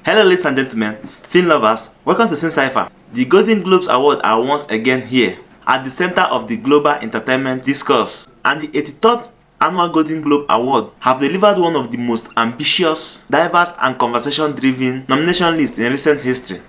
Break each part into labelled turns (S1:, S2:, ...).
S1: Hello ladies and gentlemen, film lovers, welcome to Scene Sypher. The Golden Globes Award are once again here, at the center of the global entertainment discourse, and the 83rd Annual Golden Globe Award have delivered one of the most ambitious, diverse and conversation-driven nomination lists in recent history.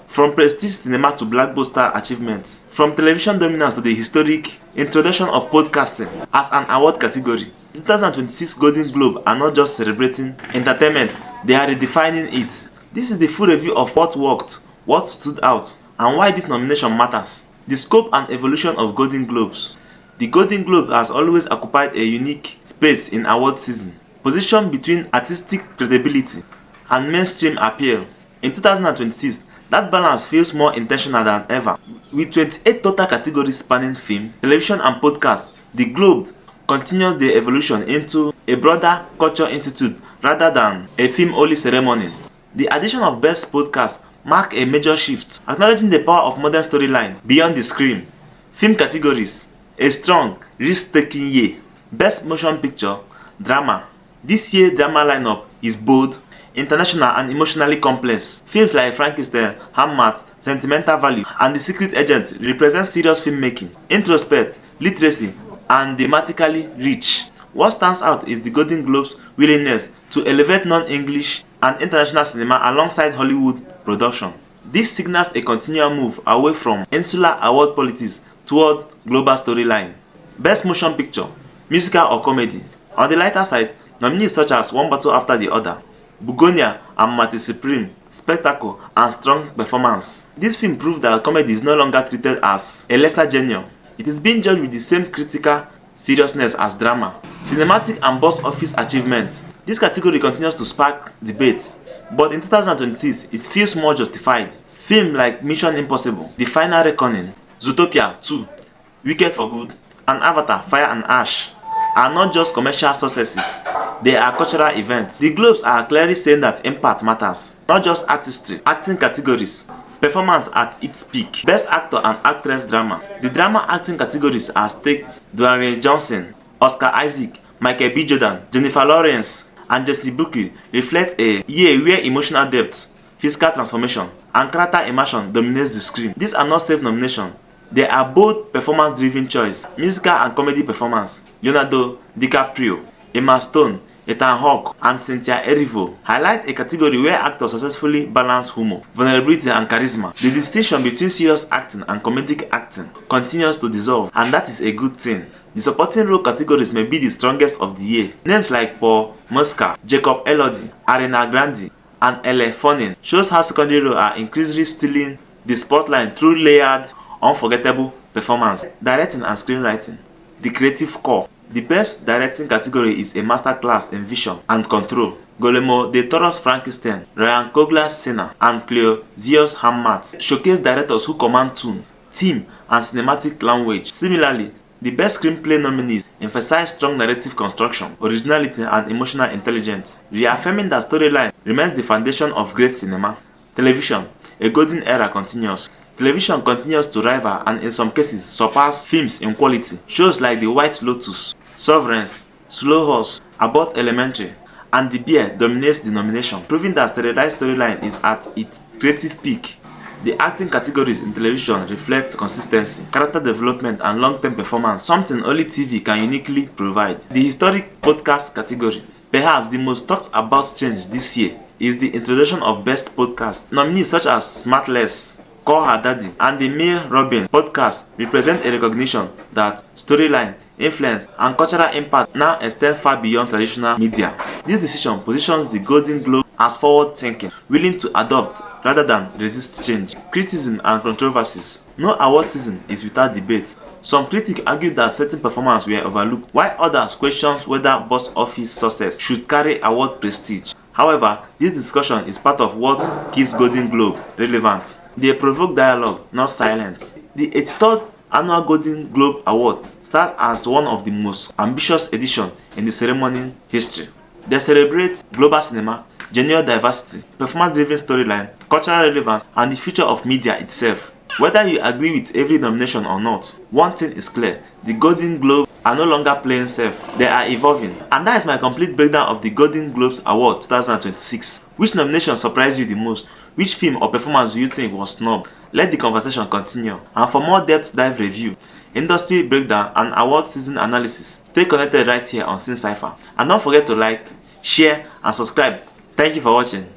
S1: From prestige cinema to blockbuster achievements, from television dominance to the historic introduction of podcasting as an award category, the 2026 Golden Globe are not just celebrating entertainment, they are redefining it. This is the full review of what worked, what stood out, and why this nomination matters. The scope and evolution of Golden Globes. The Golden Globe has always occupied a unique space in award season, positioned between artistic credibility and mainstream appeal. In 2026, that balance feels more intentional than ever. With 28 total categories spanning film, television and podcast, the Globe continues the evolution into a broader culture institute rather than a film-only ceremony. The addition of Best Podcast marked a major shift, acknowledging the power of modern storyline beyond the screen. Film categories: a strong, risk-taking year. Best Motion Picture, Drama. This year's drama lineup is bold, international and emotionally complex. Films like Frankenstein, Hamlet, Sentimental Value, and The Secret Agent represent serious filmmaking, introspect, literacy, and thematically rich. What stands out is the Golden Globes' willingness to elevate non-English and international cinema alongside Hollywood production. This signals a continual move away from insular award politics toward global storyline. Best Motion Picture, Musical or Comedy. On the lighter side, nominees such as One Battle After the Other, Bugonia and Marty Supreme, spectacle and strong performance. This film proved that comedy is no longer treated as a lesser genre. It is being judged with the same critical seriousness as drama. Cinematic and box office achievements. This category continues to spark debate, but in 2026 it feels more justified. Films like Mission Impossible, The Final Reckoning, Zootopia 2, Wicked for Good, and Avatar: Fire and Ash are not just commercial successes, they are cultural events. The Globes are clearly saying that impact matters, not just artistry. Acting categories. Performance at its peak. Best Actor and Actress Drama. The drama acting categories are staked. Dwayne Johnson, Oscar Isaac, Michael B. Jordan, Jennifer Lawrence, and Jesse Buckley reflect a year where emotional depth, physical transformation, and character immersion dominates the screen. These are not safe nominations. They are both performance-driven choice. Musical and comedy performance. Leonardo DiCaprio, Emma Stone, Ethan Hawke, and Cynthia Erivo highlight a category where actors successfully balance humor, vulnerability, and charisma. The distinction between serious acting and comedic acting continues to dissolve, and that is a good thing. The supporting role categories may be the strongest of the year. Names like Paul Mescal, Jacob Elordi, Ariana Grande, and Elle Fanning shows how secondary roles are increasingly stealing the spotlight through layered, unforgettable performance. Directing and screenwriting. The creative core. The best directing category is a masterclass in vision and control. Guillermo del Toro's Frankenstein, Ryan Coogler's Sinner, and Chloe Zhao's Hamlet showcase directors who command tone, theme, and cinematic language. Similarly, the best screenplay nominees emphasize strong narrative construction, originality, and emotional intelligence, reaffirming that storyline remains the foundation of great cinema. Television, a golden era continues. Television continues to rival and in some cases surpass films in quality. Shows like The White Lotus, Sovereigns, Slow Horse, Abbott Elementary, and The Bear dominates the nomination, proving that serialized storyline is at its creative peak. The acting categories in television reflect consistency, character development, and long-term performance, something only TV can uniquely provide. The historic podcast category. Perhaps the most talked about change this year is the introduction of Best Podcast. Nominees such as Smartless, Call Her Daddy, and the Mel Robbins podcast represent a recognition that storyline, influence, and cultural impact now extend far beyond traditional media. This decision positions the Golden Globe as forward-thinking, willing to adopt rather than resist change. Criticism and controversies. No award season is without debate. Some critics argue that certain performances were overlooked, while others question whether box office success should carry award prestige. However, this discussion is part of what keeps Golden Globe relevant. They provoke dialogue, not silence. The 83rd Annual Golden Globe Award stands as one of the most ambitious editions in the ceremony history. They celebrate global cinema, gender diversity, performance-driven storyline, cultural relevance, and the future of media itself. Whether you agree with every nomination or not, one thing is clear: the Golden Globes are no longer playing safe, they are evolving. And that is my complete breakdown of the Golden Globes Award 2026. Which nomination surprised you the most? Which film or performance do you think was snubbed? Let the conversation continue. And for more depth dive review, industry breakdown, and award season analysis, stay connected right here on Scene Sypher. And don't forget to like, share, and subscribe. Thank you for watching.